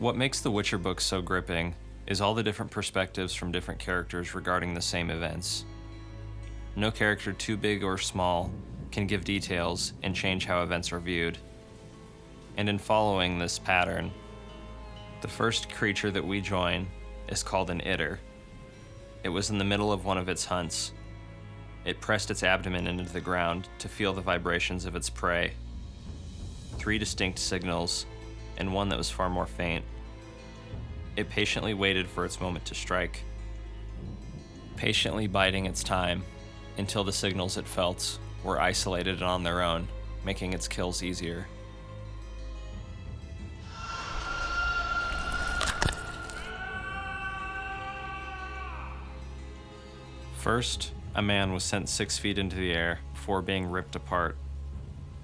What makes the Witcher books so gripping is all the different perspectives from different characters regarding the same events. No character too big or small can give details and change how events are viewed. And in following this pattern, the first creature that we join is called an itter. It was in the middle of one of its hunts. It pressed its abdomen into the ground to feel the vibrations of its prey. 3 distinct signals, and one that was far more faint. It patiently waited for its moment to strike, patiently biding its time until the signals it felt were isolated and on their own, making its kills easier. First, a man was sent 6 feet into the air before being ripped apart.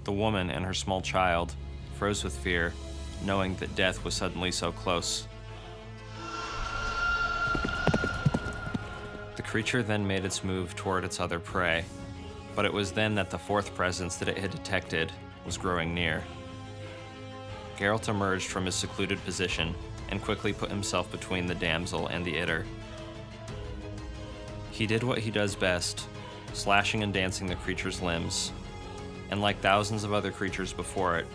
The woman and her small child froze with fear, knowing that death was suddenly so close. The creature then made its move toward its other prey, but it was then that the 4th presence that it had detected was growing near. Geralt emerged from his secluded position and quickly put himself between the damsel and the itter. He did what he does best, slashing and dancing the creature's limbs, and like thousands of other creatures before it,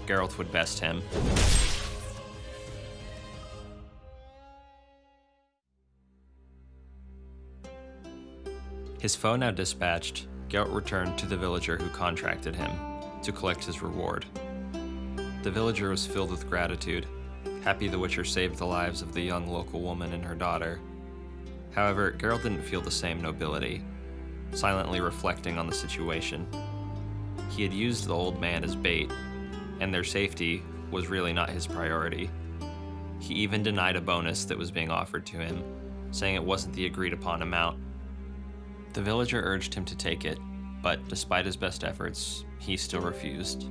Geralt would best him. His foe now dispatched, Geralt returned to the villager who contracted him to collect his reward. The villager was filled with gratitude, happy the Witcher saved the lives of the young local woman and her daughter. However, Geralt didn't feel the same nobility, silently reflecting on the situation. He had used the old man as bait, and their safety was really not his priority. He even denied a bonus that was being offered to him, saying it wasn't the agreed upon amount. The villager urged him to take it, but despite his best efforts, he still refused.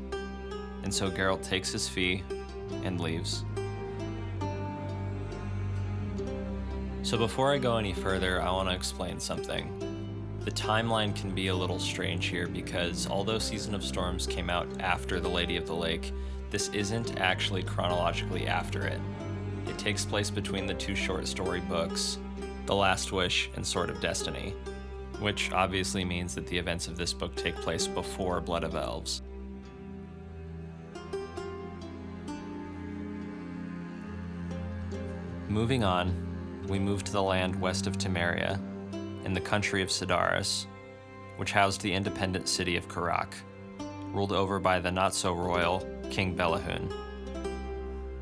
And so Geralt takes his fee and leaves. So before I go any further, I want to explain something. The timeline can be a little strange here because although Season of Storms came out after The Lady of the Lake, this isn't actually chronologically after it. It takes place between the 2 short story books, The Last Wish and Sword of Destiny, which obviously means that the events of this book take place before Blood of Elves. Moving on, we move to the land west of Temeria, in the country of Sidaris, which housed the independent city of Karack, ruled over by the not-so-royal King Belahun.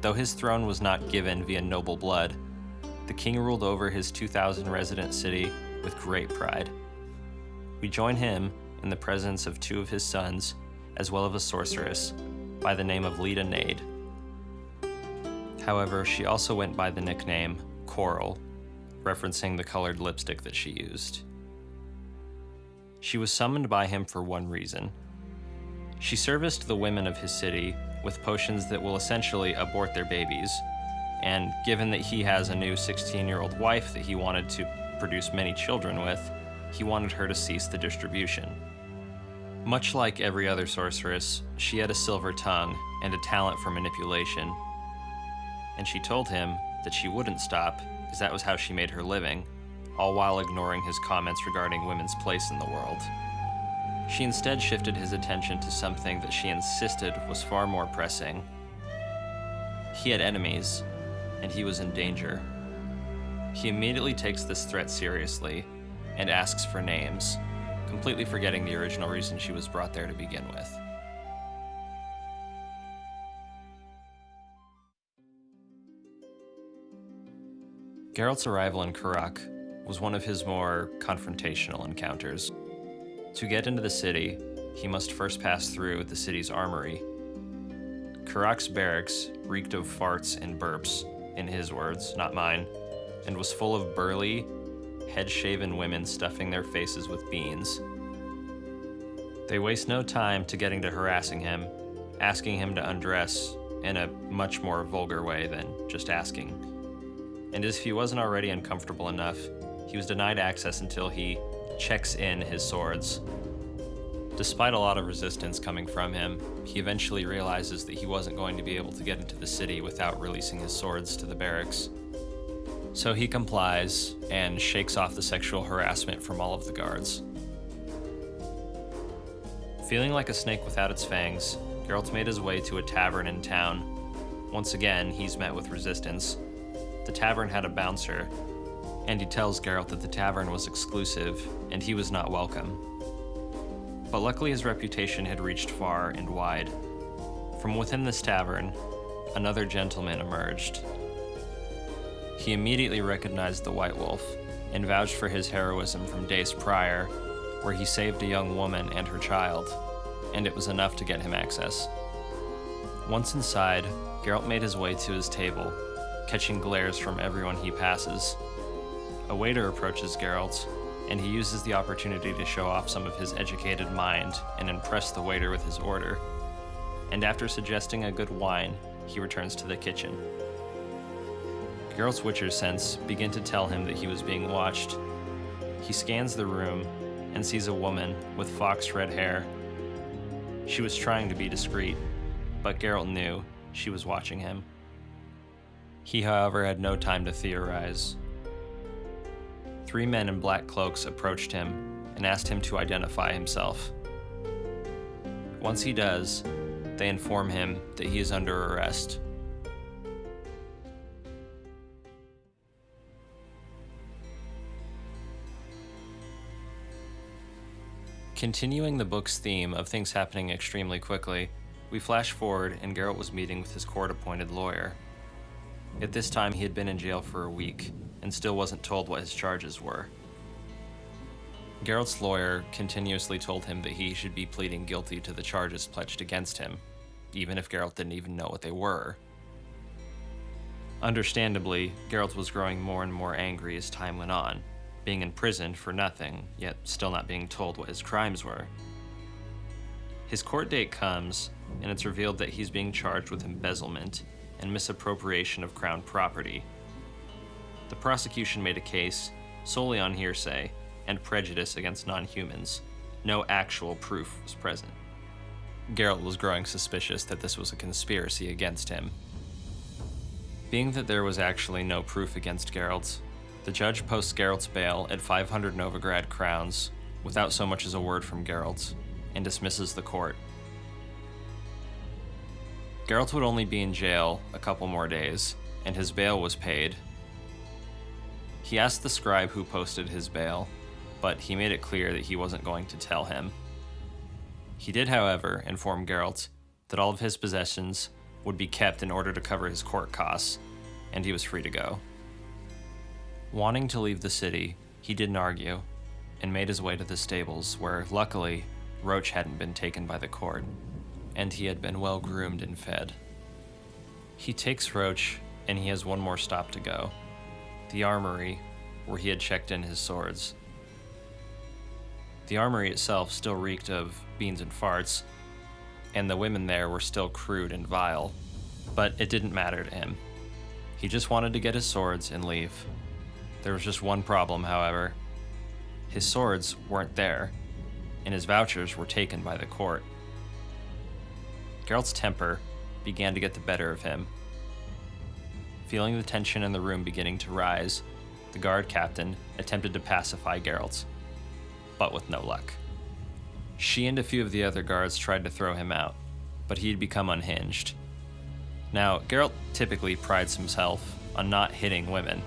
Though his throne was not given via noble blood, the king ruled over his 2,000-resident city with great pride. We join him in the presence of 2 of his sons, as well as a sorceress, by the name of Leda Nade. However, she also went by the nickname Coral, referencing the colored lipstick that she used. She was summoned by him for one reason. She serviced the women of his city with potions that will essentially abort their babies, and given that he has a new 16-year-old wife that he wanted to produce many children with, he wanted her to cease the distribution. Much like every other sorceress, she had a silver tongue and a talent for manipulation, and she told him that she wouldn't stop, because that was how she made her living, all while ignoring his comments regarding women's place in the world. She instead shifted his attention to something that she insisted was far more pressing. He had enemies, and he was in danger. He immediately takes this threat seriously and asks for names, completely forgetting the original reason she was brought there to begin with. Geralt's arrival in Karack was one of his more confrontational encounters. To get into the city, he must first pass through the city's armory. Karack's barracks reeked of farts and burps, in his words, not mine, and was full of burly, head-shaven women stuffing their faces with beans. They waste no time to getting to harassing him, asking him to undress in a much more vulgar way than just asking. And as if he wasn't already uncomfortable enough, he was denied access until he checks in his swords. Despite a lot of resistance coming from him, he eventually realizes that he wasn't going to be able to get into the city without releasing his swords to the barracks. So he complies and shakes off the sexual harassment from all of the guards. Feeling like a snake without its fangs, Geralt made his way to a tavern in town. Once again, he's met with resistance. The tavern had a bouncer, and he tells Geralt that the tavern was exclusive and he was not welcome. But luckily his reputation had reached far and wide. From within this tavern, another gentleman emerged. He immediately recognized the White Wolf and vouched for his heroism from days prior, where he saved a young woman and her child, and it was enough to get him access. Once inside, Geralt made his way to his table, catching glares from everyone he passes. A waiter approaches Geralt, and he uses the opportunity to show off some of his educated mind and impress the waiter with his order. And after suggesting a good wine, he returns to the kitchen. Geralt's Witcher sense begin to tell him that he was being watched. He scans the room and sees a woman with fox red hair. She was trying to be discreet, but Geralt knew she was watching him. He, however, had no time to theorize. 3 men in black cloaks approached him and asked him to identify himself. Once he does, they inform him that he is under arrest. Continuing the book's theme of things happening extremely quickly, we flash forward and Geralt was meeting with his court-appointed lawyer. At this time, he had been in jail for a week and still wasn't told what his charges were. Geralt's lawyer continuously told him that he should be pleading guilty to the charges pledged against him, even if Geralt didn't even know what they were. Understandably, Geralt was growing more and more angry as time went on, being imprisoned for nothing, yet still not being told what his crimes were. His court date comes, and it's revealed that he's being charged with embezzlement and misappropriation of crown property. The prosecution made a case solely on hearsay and prejudice against non-humans. No actual proof was present. Geralt was growing suspicious that this was a conspiracy against him. Being that there was actually no proof against Geralt, the judge posts Geralt's bail at 500 Novigrad crowns without so much as a word from Geralt, and dismisses the court. Geralt would only be in jail a couple more days, and his bail was paid. He asked the scribe who posted his bail, but he made it clear that he wasn't going to tell him. He did, however, inform Geralt that all of his possessions would be kept in order to cover his court costs, and he was free to go. Wanting to leave the city, he didn't argue, and made his way to the stables where, luckily, Roach hadn't been taken by the court, and he had been well groomed and fed. He takes Roach, and he has one more stop to go, the armory, where he had checked in his swords. The armory itself still reeked of beans and farts, and the women there were still crude and vile, but it didn't matter to him. He just wanted to get his swords and leave. There was just one problem, however. His swords weren't there, and his vouchers were taken by the court. Geralt's temper began to get the better of him. Feeling the tension in the room beginning to rise, the guard captain attempted to pacify Geralt, but with no luck. She and a few of the other guards tried to throw him out, but he had become unhinged. Now, Geralt typically prides himself on not hitting women.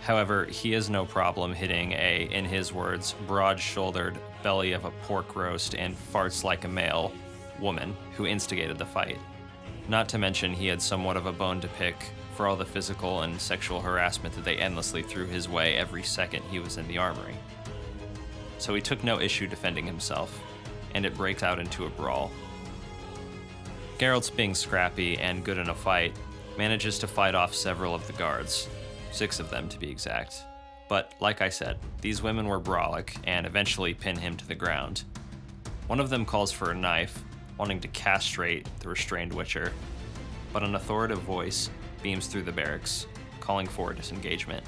However, he has no problem hitting a, in his words, broad-shouldered, belly of a pork roast and farts like a male woman who instigated the fight. Not to mention he had somewhat of a bone to pick for all the physical and sexual harassment that they endlessly threw his way every second he was in the armory. So he took no issue defending himself, and it breaks out into a brawl. Geralt's being scrappy and good in a fight, manages to fight off several of the guards, 6 of them to be exact. But like I said, these women were brawlic and eventually pin him to the ground. One of them calls for a knife, wanting to castrate the restrained Witcher, but an authoritative voice beams through the barracks, calling for disengagement.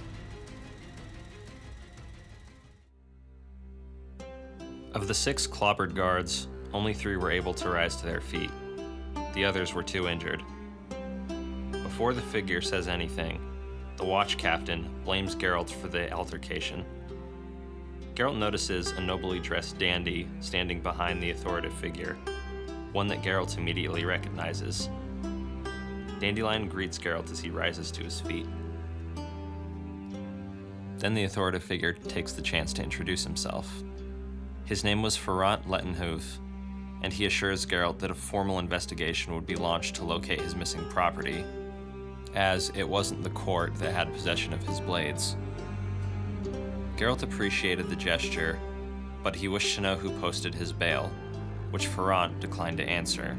Of the 6 clobbered guards, only 3 were able to rise to their feet. The others were too injured. Before the figure says anything, the watch captain blames Geralt for the altercation. Geralt notices a nobly dressed dandy standing behind the authoritative figure, one that Geralt immediately recognizes. Dandelion greets Geralt as he rises to his feet. Then the authoritative figure takes the chance to introduce himself. His name was Ferrant Lettenhoof, and he assures Geralt that a formal investigation would be launched to locate his missing property, as it wasn't the court that had possession of his blades. Geralt appreciated the gesture, but he wished to know who posted his bail, which Ferrant declined to answer,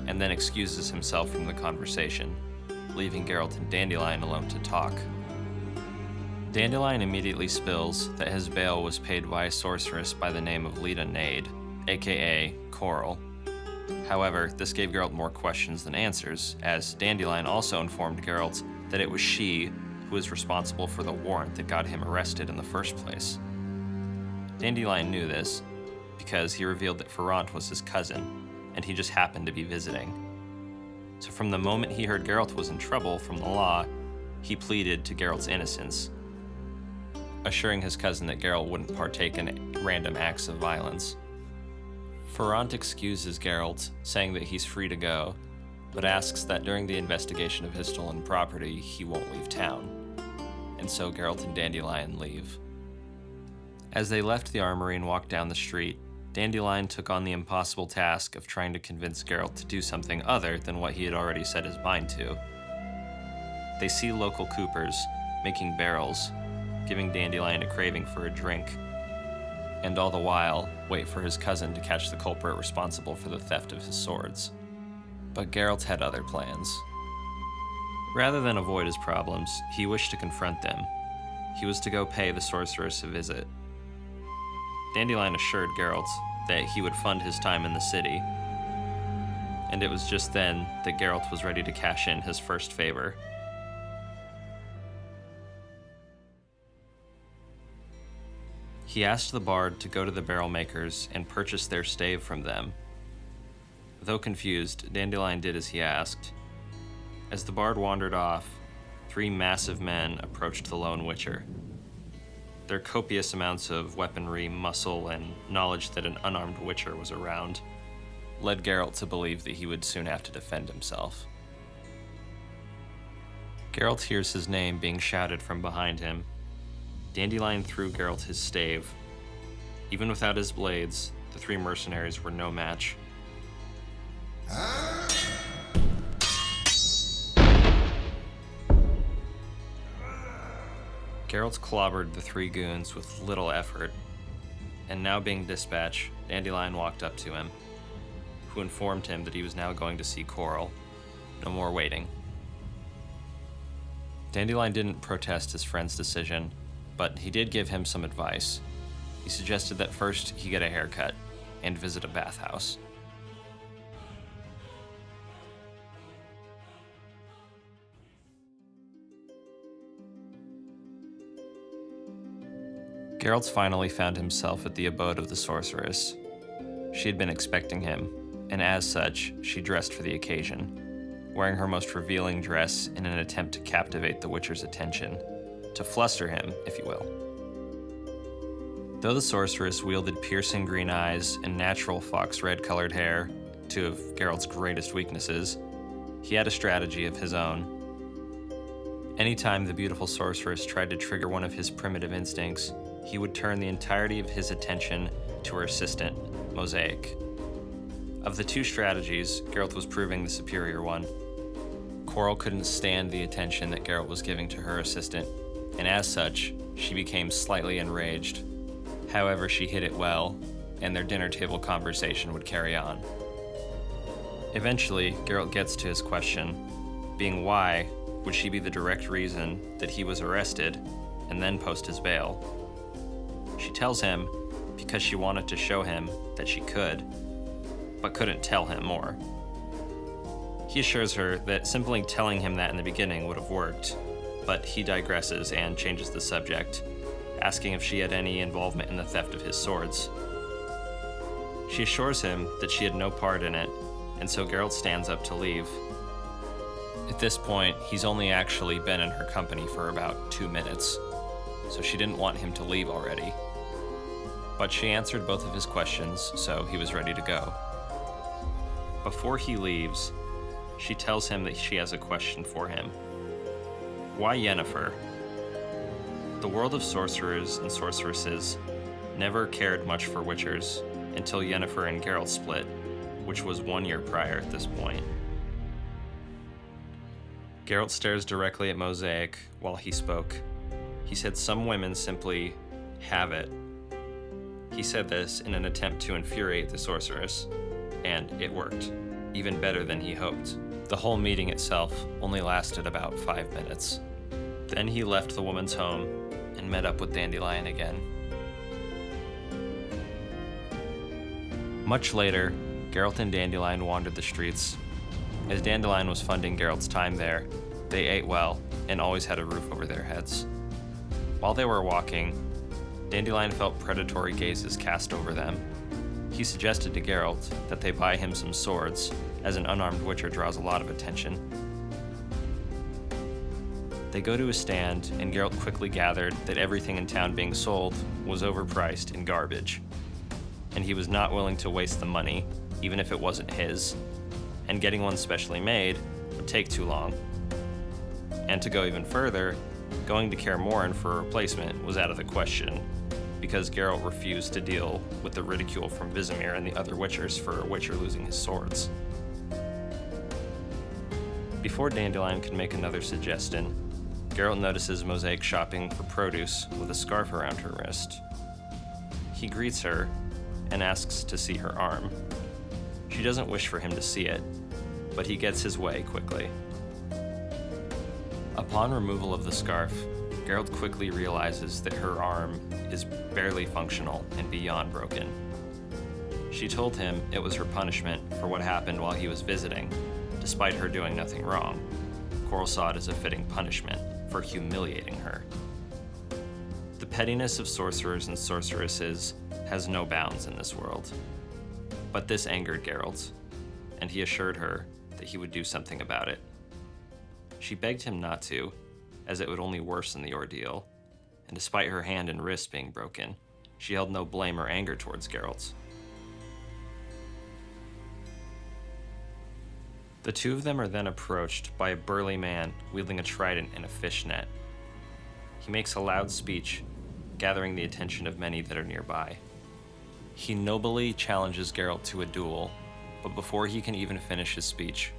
and then excuses himself from the conversation, leaving Geralt and Dandelion alone to talk. Dandelion immediately spills that his bail was paid by a sorceress by the name of Leda Nade, aka Coral. However, this gave Geralt more questions than answers, as Dandelion also informed Geralt that it was she who was responsible for the warrant that got him arrested in the first place. Dandelion knew this because he revealed that Ferrant was his cousin, and he just happened to be visiting. So from the moment he heard Geralt was in trouble from the law, he pleaded to Geralt's innocence, assuring his cousin that Geralt wouldn't partake in random acts of violence. Ferrant excuses Geralt, saying that he's free to go, but asks that during the investigation of his stolen property, he won't leave town. And so Geralt and Dandelion leave. As they left the armory and walked down the street, Dandelion took on the impossible task of trying to convince Geralt to do something other than what he had already set his mind to. They see local coopers making barrels, giving Dandelion a craving for a drink, and all the while wait for his cousin to catch the culprit responsible for the theft of his swords. But Geralt had other plans. Rather than avoid his problems, he wished to confront them. He was to go pay the sorceress a visit. Dandelion assured Geralt that he would fund his time in the city, and it was just then that Geralt was ready to cash in his first favor. He asked the bard to go to the barrel makers and purchase their stave from them. Though confused, Dandelion did as he asked. As the bard wandered off, 3 massive men approached the lone witcher. Their copious amounts of weaponry, muscle, and knowledge that an unarmed witcher was around led Geralt to believe that he would soon have to defend himself. Geralt hears his name being shouted from behind him. Dandelion threw Geralt his stave. Even without his blades, the 3 mercenaries were no match. Geralt clobbered the 3 goons with little effort, and now being dispatched, Dandelion walked up to him, who informed him that he was now going to see Coral. No more waiting. Dandelion didn't protest his friend's decision, but he did give him some advice. He suggested that first he get a haircut and visit a bathhouse. Geralt finally found himself at the abode of the sorceress. She had been expecting him, and as such, she dressed for the occasion, wearing her most revealing dress in an attempt to captivate the Witcher's attention, to fluster him, if you will. Though the sorceress wielded piercing green eyes and natural fox red-colored hair, 2 of Geralt's greatest weaknesses, he had a strategy of his own. Anytime the beautiful sorceress tried to trigger one of his primitive instincts, he would turn the entirety of his attention to her assistant, Mosaic. Of the 2 strategies, Geralt was proving the superior one. Coral couldn't stand the attention that Geralt was giving to her assistant, and as such, she became slightly enraged. However, she hid it well, and their dinner table conversation would carry on. Eventually, Geralt gets to his question, being why would she be the direct reason that he was arrested and then post his bail? She tells him because she wanted to show him that she could, but couldn't tell him more. He assures her that simply telling him that in the beginning would have worked, but he digresses and changes the subject, asking if she had any involvement in the theft of his swords. She assures him that she had no part in it, and so Geralt stands up to leave. At this point, he's only actually been in her company for about 2 minutes, so she didn't want him to leave already. But she answered both of his questions, so he was ready to go. Before he leaves, she tells him that she has a question for him. Why Yennefer? The world of sorcerers and sorceresses never cared much for witchers until Yennefer and Geralt split, which was 1 year prior at this point. Geralt stares directly at Mosaic while he spoke. He said some women simply have it. He said this in an attempt to infuriate the sorceress, and it worked, even better than he hoped. The whole meeting itself only lasted about 5 minutes. Then he left the woman's home and met up with Dandelion again. Much later, Geralt and Dandelion wandered the streets. As Dandelion was funding Geralt's time there, they ate well and always had a roof over their heads. While they were walking, Dandelion felt predatory gazes cast over them. He suggested to Geralt that they buy him some swords, as an unarmed witcher draws a lot of attention. They go to a stand, and Geralt quickly gathered that everything in town being sold was overpriced and garbage, and he was not willing to waste the money, even if it wasn't his, and getting one specially made would take too long. And to go even further, going to Kaer Morhen for a replacement was out of the question, because Geralt refused to deal with the ridicule from Vizimir and the other witchers for a witcher losing his swords. Before Dandelion could make another suggestion, Geralt notices Mosaic shopping for produce with a scarf around her wrist. He greets her and asks to see her arm. She doesn't wish for him to see it, but he gets his way quickly. Upon removal of the scarf, Geralt quickly realizes that her arm is barely functional and beyond broken. She told him it was her punishment for what happened while he was visiting, despite her doing nothing wrong. Coral saw it as a fitting punishment for humiliating her. The pettiness of sorcerers and sorceresses has no bounds in this world. But this angered Geralt, and he assured her that he would do something about it. She begged him not to, as it would only worsen the ordeal, and despite her hand and wrist being broken, she held no blame or anger towards Geralt. The two of them are then approached by a burly man wielding a trident and a fishnet. He makes a loud speech, gathering the attention of many that are nearby. He nobly challenges Geralt to a duel, but before he can even finish his speech,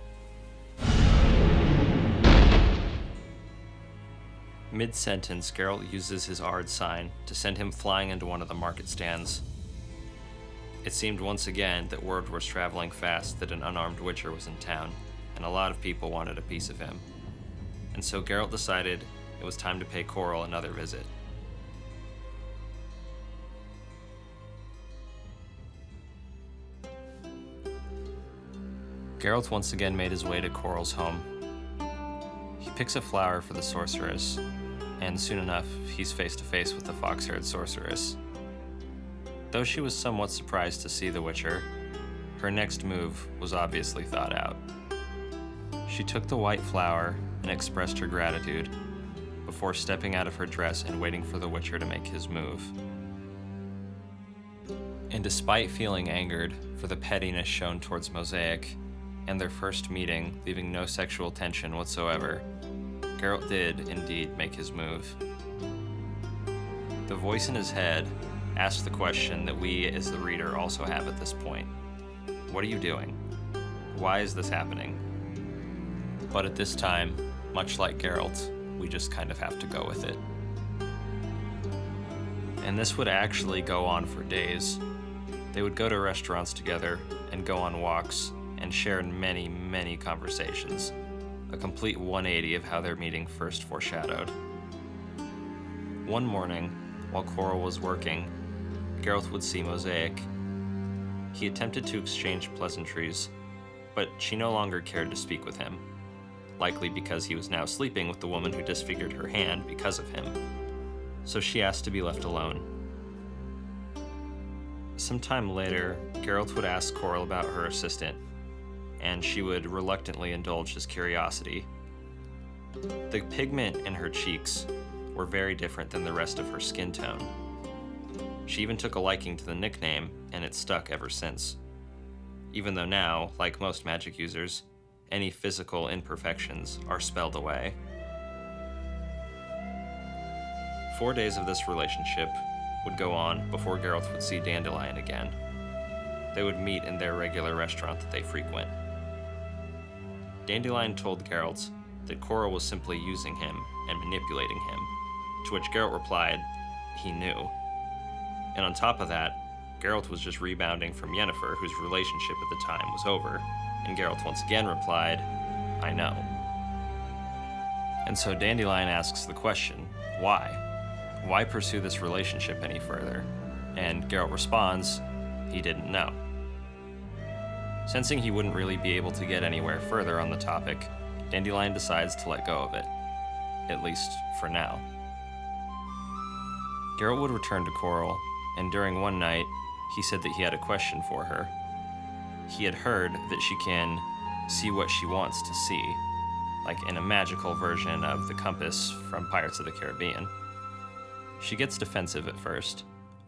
mid-sentence, Geralt uses his Ard sign to send him flying into one of the market stands. It seemed once again that word was traveling fast that an unarmed witcher was in town, and a lot of people wanted a piece of him. And so Geralt decided it was time to pay Coral another visit. Geralt once again made his way to Coral's home. He picks a flower for the sorceress, and soon enough, he's face to face with the fox-haired sorceress. Though she was somewhat surprised to see the Witcher, her next move was obviously thought out. She took the white flower and expressed her gratitude before stepping out of her dress and waiting for the Witcher to make his move. And despite feeling angered for the pettiness shown towards Mosaic and their first meeting leaving no sexual tension whatsoever, Geralt did indeed make his move. The voice in his head asked the question that we as the reader also have at this point. What are you doing? Why is this happening? But at this time, much like Geralt, we just kind of have to go with it. And this would actually go on for days. They would go to restaurants together and go on walks and share many, many conversations. A complete 180 of how their meeting first foreshadowed. One morning, while Coral was working, Geralt would see Mosaic. He attempted to exchange pleasantries, but she no longer cared to speak with him, likely because he was now sleeping with the woman who disfigured her hand because of him. So she asked to be left alone. Sometime later, Geralt would ask Coral about her assistant, and she would reluctantly indulge his curiosity. The pigment in her cheeks were very different than the rest of her skin tone. She even took a liking to the nickname, and it stuck ever since. Even though now, like most magic users, any physical imperfections are spelled away. 4 days of this relationship would go on before Geralt would see Dandelion again. They would meet in their regular restaurant that they frequent. Dandelion told Geralt that Coral was simply using him and manipulating him, to which Geralt replied he knew. And on top of that, Geralt was just rebounding from Yennefer, whose relationship at the time was over, and Geralt once again replied, I know. And so Dandelion asks the question, why? Why pursue this relationship any further? And Geralt responds, he didn't know. Sensing he wouldn't really be able to get anywhere further on the topic, Dandelion decides to let go of it, at least for now. Geralt would return to Coral, and during one night, he said that he had a question for her. He had heard that she can see what she wants to see, like in a magical version of the compass from Pirates of the Caribbean. She gets defensive at first,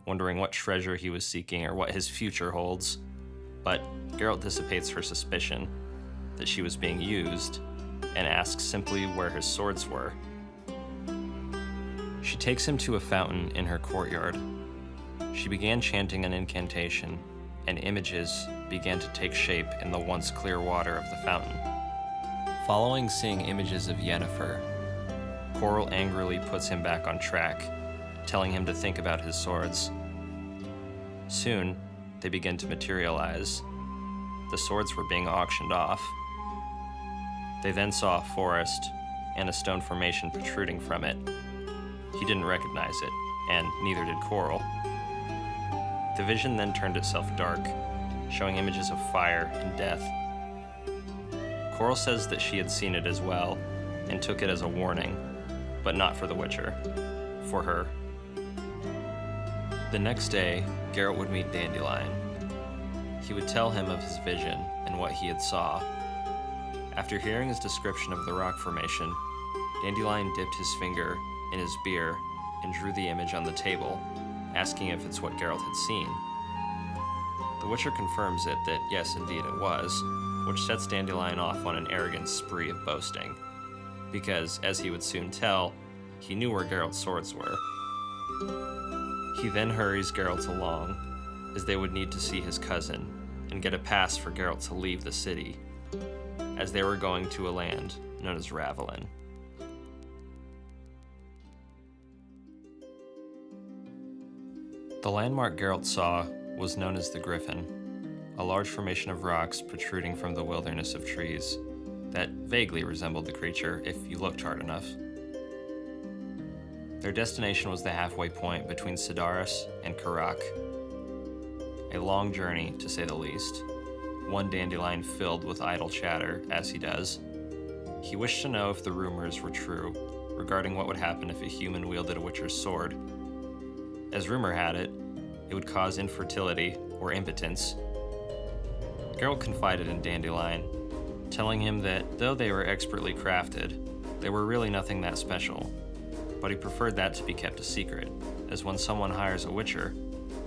wondering what treasure he was seeking or what his future holds, but Geralt dissipates her suspicion that she was being used and asks simply where his swords were. She takes him to a fountain in her courtyard. She began chanting an incantation, and images began to take shape in the once clear water of the fountain. Following seeing images of Yennefer, Coral angrily puts him back on track, telling him to think about his swords. Soon, they begin to materialize. The swords were being auctioned off. They then saw a forest and a stone formation protruding from it. He didn't recognize it, and neither did Coral. The vision then turned itself dark, showing images of fire and death. Coral says that she had seen it as well, and took it as a warning, but not for the Witcher, for her. The next day, Geralt would meet Dandelion. He would tell him of his vision and what he had saw. After hearing his description of the rock formation, Dandelion dipped his finger in his beer and drew the image on the table, asking if it's what Geralt had seen. The Witcher confirms it that yes, indeed it was, which sets Dandelion off on an arrogant spree of boasting, because, as he would soon tell, he knew where Geralt's swords were. He then hurries Geralt along, as they would need to see his cousin and get a pass for Geralt to leave the city, as they were going to a land known as Ravelin. The landmark Geralt saw was known as the Griffin, a large formation of rocks protruding from the wilderness of trees that vaguely resembled the creature if you looked hard enough. Their destination was the halfway point between Sidaris and Karack. A long journey, to say the least, one Dandelion filled with idle chatter, as he does. He wished to know if the rumors were true regarding what would happen if a human wielded a Witcher's sword. As rumor had it, it would cause infertility or impotence. Geralt confided in Dandelion, telling him that though they were expertly crafted, they were really nothing that special, but he preferred that to be kept a secret, as when someone hires a Witcher,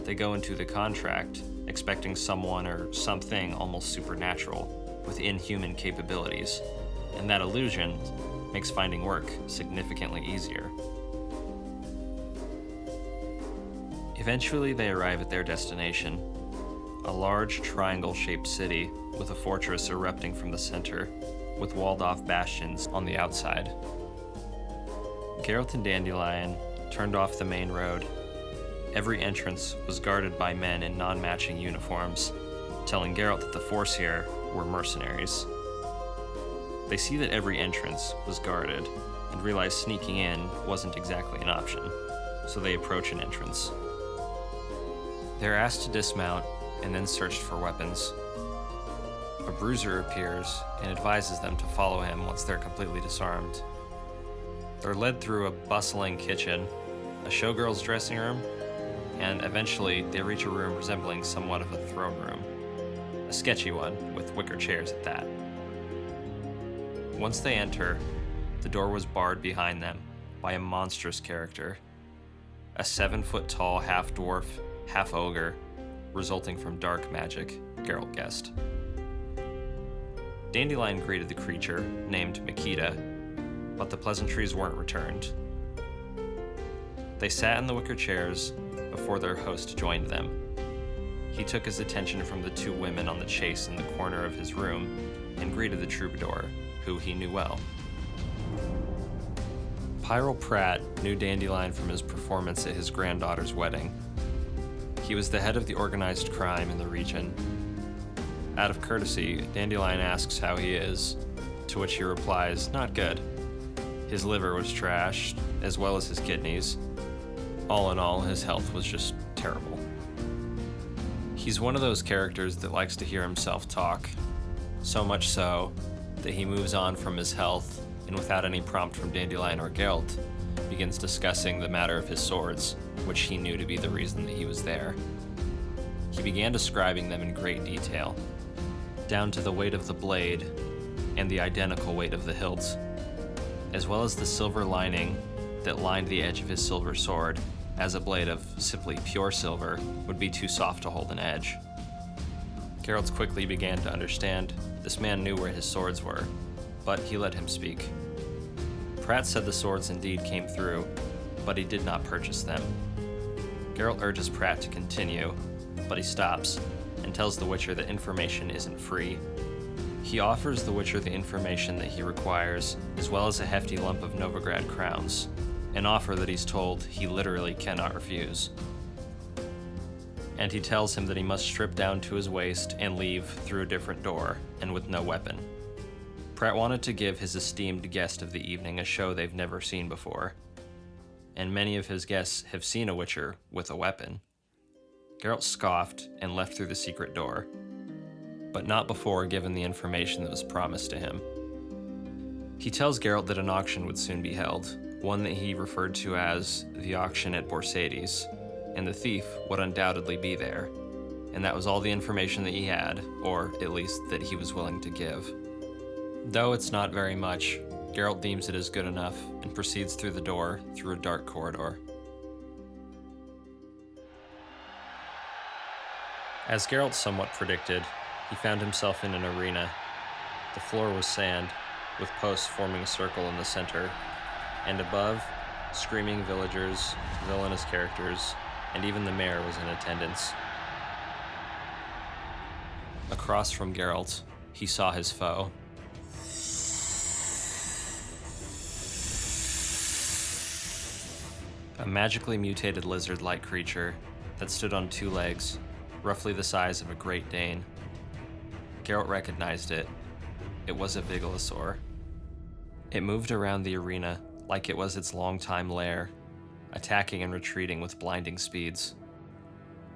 they go into the contract expecting someone or something almost supernatural with inhuman capabilities, and that illusion makes finding work significantly easier. Eventually, they arrive at their destination, a large triangle-shaped city with a fortress erupting from the center, with walled-off bastions on the outside. Geralt and Dandelion turned off the main road. Every entrance was guarded by men in non-matching uniforms, telling Geralt that the force here were mercenaries. They see that every entrance was guarded, and realize sneaking in wasn't exactly an option, so they approach an entrance. They're asked to dismount and then searched for weapons. A bruiser appears and advises them to follow him once they're completely disarmed. They're led through a bustling kitchen, a showgirl's dressing room, and eventually they reach a room resembling somewhat of a throne room. A sketchy one, with wicker chairs at that. Once they enter, the door was barred behind them by a monstrous character. A 7-foot-tall half-dwarf, half-ogre, resulting from dark magic, Geralt guessed. Dandelion greeted the creature, named Makita, but the pleasantries weren't returned. They sat in the wicker chairs before their host joined them. He took his attention from the two women on the chase in the corner of his room and greeted the troubadour, who he knew well. Pyrrell Pratt knew Dandelion from his performance at his granddaughter's wedding. He was the head of the organized crime in the region. Out of courtesy, Dandelion asks how he is, to which he replies, "Not good." His liver was trashed, as well as his kidneys. All in all, his health was just terrible. He's one of those characters that likes to hear himself talk, so much so that he moves on from his health and without any prompt from Dandelion or Geralt, begins discussing the matter of his swords, which he knew to be the reason that he was there. He began describing them in great detail, down to the weight of the blade and the identical weight of the hilt, as well as the silver lining that lined the edge of his silver sword, as a blade of simply pure silver would be too soft to hold an edge. Geralt quickly began to understand this man knew where his swords were, but he let him speak. Pratt said the swords indeed came through, but he did not purchase them. Geralt urges Pratt to continue, but he stops and tells the Witcher that information isn't free. He offers the Witcher the information that he requires, as well as a hefty lump of Novigrad crowns, an offer that he's told he literally cannot refuse. And he tells him that he must strip down to his waist and leave through a different door, and with no weapon. Pratt wanted to give his esteemed guest of the evening a show they've never seen before, and many of his guests have seen a Witcher with a weapon. Geralt scoffed and left through the secret door, but not before given the information that was promised to him. He tells Geralt that an auction would soon be held, one that he referred to as the auction at Borsades, and the thief would undoubtedly be there, and that was all the information that he had, or at least that he was willing to give. Though it's not very much, Geralt deems it as good enough and proceeds through the door through a dark corridor. As Geralt somewhat predicted, he found himself in an arena. The floor was sand, with posts forming a circle in the center, and above, screaming villagers, villainous characters, and even the mayor was in attendance. Across from Geralt, he saw his foe. A magically mutated lizard-like creature that stood on two legs, roughly the size of a Great Dane. Geralt recognized it. It was a Vigolosaur. It moved around the arena like it was its longtime lair, attacking and retreating with blinding speeds.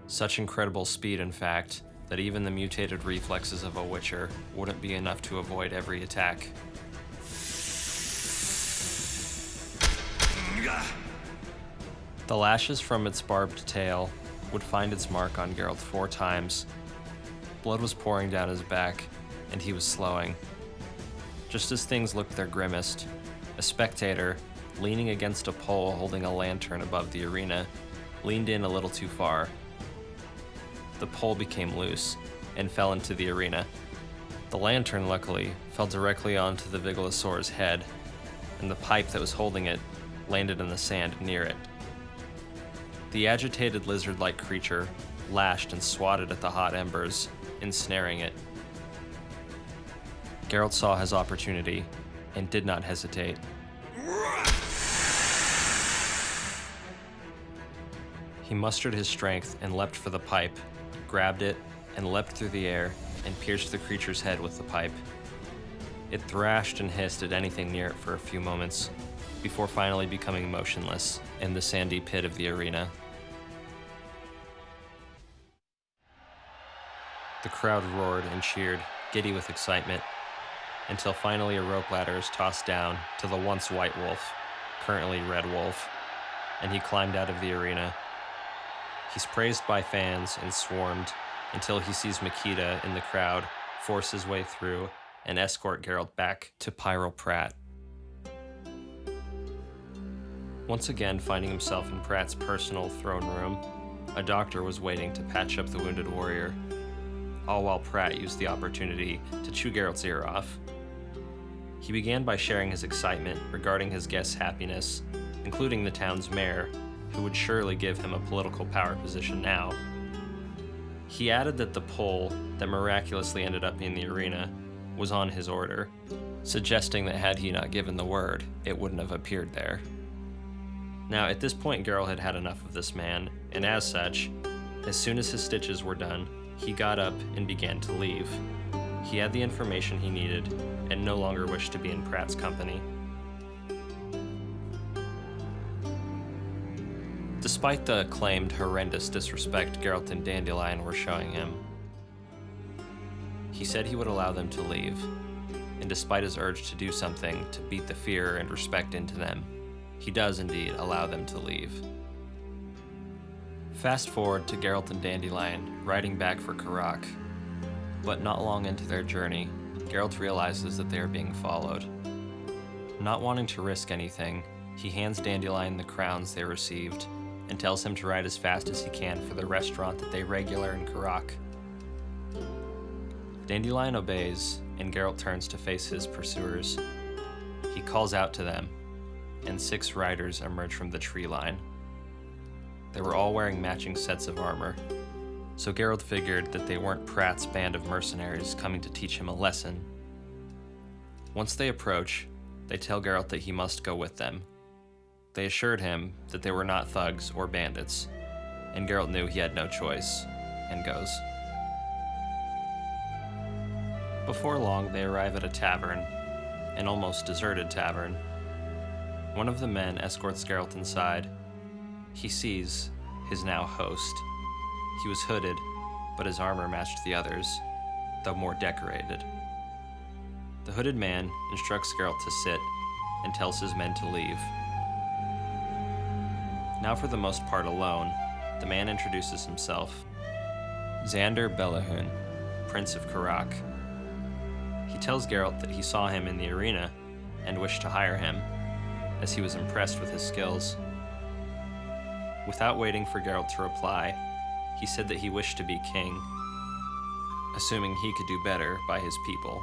Such incredible speed, in fact, that even the mutated reflexes of a Witcher wouldn't be enough to avoid every attack. The lashes from its barbed tail would find its mark on Geralt 4 times. Blood was pouring down his back, and he was slowing. Just as things looked their grimmest, a spectator, leaning against a pole holding a lantern above the arena, leaned in a little too far. The pole became loose and fell into the arena. The lantern, luckily, fell directly onto the Vigolosaur's head, and the pipe that was holding it landed in the sand near it. The agitated lizard-like creature lashed and swatted at the hot embers, ensnaring it. Geralt saw his opportunity and did not hesitate. He mustered his strength and leapt for the pipe, grabbed it, and leapt through the air and pierced the creature's head with the pipe. It thrashed and hissed at anything near it for a few moments, before finally becoming motionless in the sandy pit of the arena. The crowd roared and cheered, giddy with excitement, until finally a rope ladder is tossed down to the once White Wolf, currently Red Wolf, and he climbed out of the arena. He's praised by fans and swarmed until he sees Makita in the crowd force his way through and escort Geralt back to Pyral Pratt. Once again finding himself in Pratt's personal throne room, a doctor was waiting to patch up the wounded warrior, all while Pratt used the opportunity to chew Geralt's ear off. He began by sharing his excitement regarding his guest's happiness, including the town's mayor, who would surely give him a political power position now. He added that the pole that miraculously ended up in the arena was on his order, suggesting that had he not given the word, it wouldn't have appeared there. Now, at this point, Geralt had had enough of this man, and as such, as soon as his stitches were done, he got up and began to leave. He had the information he needed, and no longer wished to be in Pratt's company. Despite the claimed horrendous disrespect Geralt and Dandelion were showing him, he said he would allow them to leave, and despite his urge to do something to beat the fear and respect into them, he does indeed allow them to leave. Fast forward to Geralt and Dandelion riding back for Karack, but not long into their journey, Geralt realizes that they are being followed. Not wanting to risk anything, he hands Dandelion the crowns they received and tells him to ride as fast as he can for the restaurant that they regular in Karack. Dandelion obeys, and Geralt turns to face his pursuers. He calls out to them, and 6 riders emerge from the tree line. They were all wearing matching sets of armor, so Geralt figured that they weren't Pratt's band of mercenaries coming to teach him a lesson. Once they approach, they tell Geralt that he must go with them. They assured him that they were not thugs or bandits, and Geralt knew he had no choice, and goes. Before long, they arrive at a tavern, an almost deserted tavern. One of the men escorts Geralt inside. He sees his now host. He was hooded, but his armor matched the others, though more decorated. The hooded man instructs Geralt to sit and tells his men to leave. Now for the most part alone, the man introduces himself. Xander Belahun, Prince of Karack. He tells Geralt that he saw him in the arena and wished to hire him, as he was impressed with his skills. Without waiting for Geralt to reply, he said that he wished to be king, assuming he could do better by his people.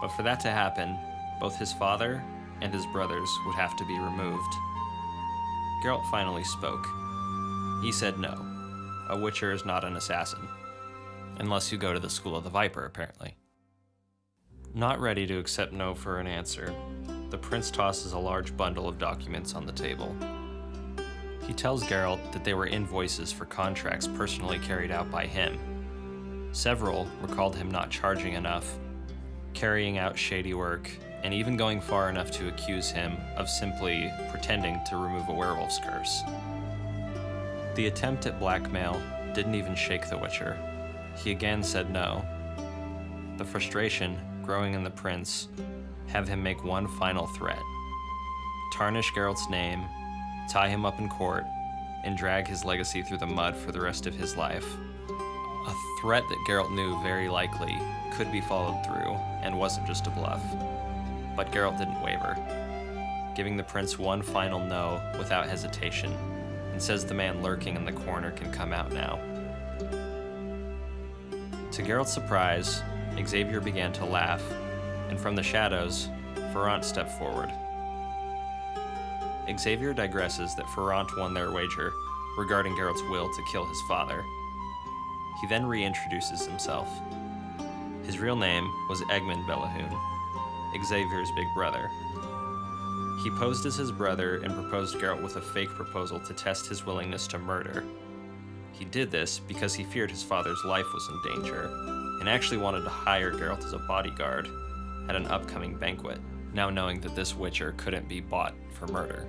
But for that to happen, both his father and his brothers would have to be removed. Geralt finally spoke. He said no. A Witcher is not an assassin. Unless you go to the School of the Viper, apparently. Not ready to accept no for an answer, the prince tosses a large bundle of documents on the table. He tells Geralt that they were invoices for contracts personally carried out by him. Several recalled him not charging enough, carrying out shady work, and even going far enough to accuse him of simply pretending to remove a werewolf's curse. The attempt at blackmail didn't even shake the Witcher. He again said no. The frustration growing in the prince have him make one final threat: tarnish Geralt's name, tie him up in court, and drag his legacy through the mud for the rest of his life. A threat that Geralt knew very likely could be followed through and wasn't just a bluff. But Geralt didn't waver, giving the prince one final no without hesitation, and says the man lurking in the corner can come out now. To Geralt's surprise, Xavier began to laugh, and from the shadows, Ferrant stepped forward. Xavier digresses that Ferrant won their wager regarding Geralt's will to kill his father. He then reintroduces himself. His real name was Egmund Belahun, Xavier's big brother. He posed as his brother and proposed Geralt with a fake proposal to test his willingness to murder. He did this because he feared his father's life was in danger, and actually wanted to hire Geralt as a bodyguard at an upcoming banquet, now knowing that this Witcher couldn't be bought for murder.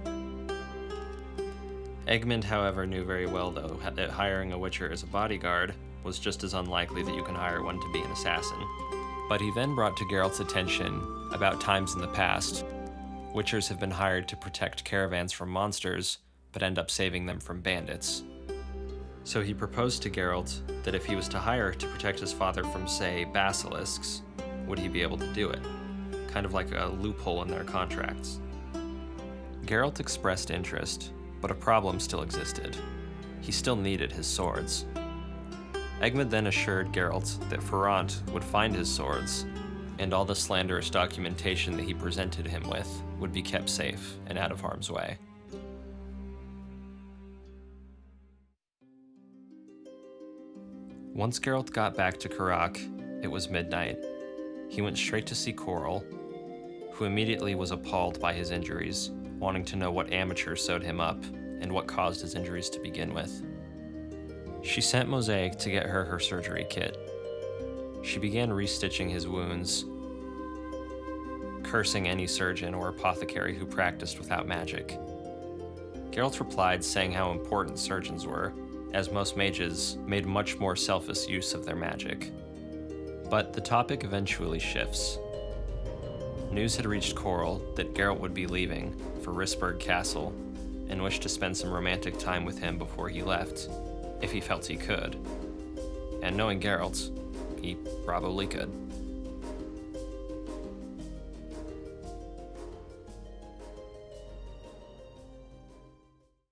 Egmund, however, knew very well, though, that hiring a Witcher as a bodyguard was just as unlikely that you can hire one to be an assassin. But he then brought to Geralt's attention about times in the past. Witchers have been hired to protect caravans from monsters, but end up saving them from bandits. So he proposed to Geralt that if he was to hire to protect his father from, say, basilisks, would he be able to do it? Kind of like a loophole in their contracts. Geralt expressed interest, but a problem still existed. He still needed his swords. Egmont then assured Geralt that Ferrant would find his swords, and all the slanderous documentation that he presented him with would be kept safe and out of harm's way. Once Geralt got back to Karack, it was midnight. He went straight to see Coral, who immediately was appalled by his injuries, wanting to know what amateur sewed him up and what caused his injuries to begin with. She sent Mosaic to get her surgery kit. She began restitching his wounds, cursing any surgeon or apothecary who practiced without magic. Geralt replied saying how important surgeons were, as most mages made much more selfish use of their magic. But the topic eventually shifts. News had reached Coral that Geralt would be leaving for Risberg Castle and wished to spend some romantic time with him before he left, if he felt he could. And knowing Geralt, he probably could.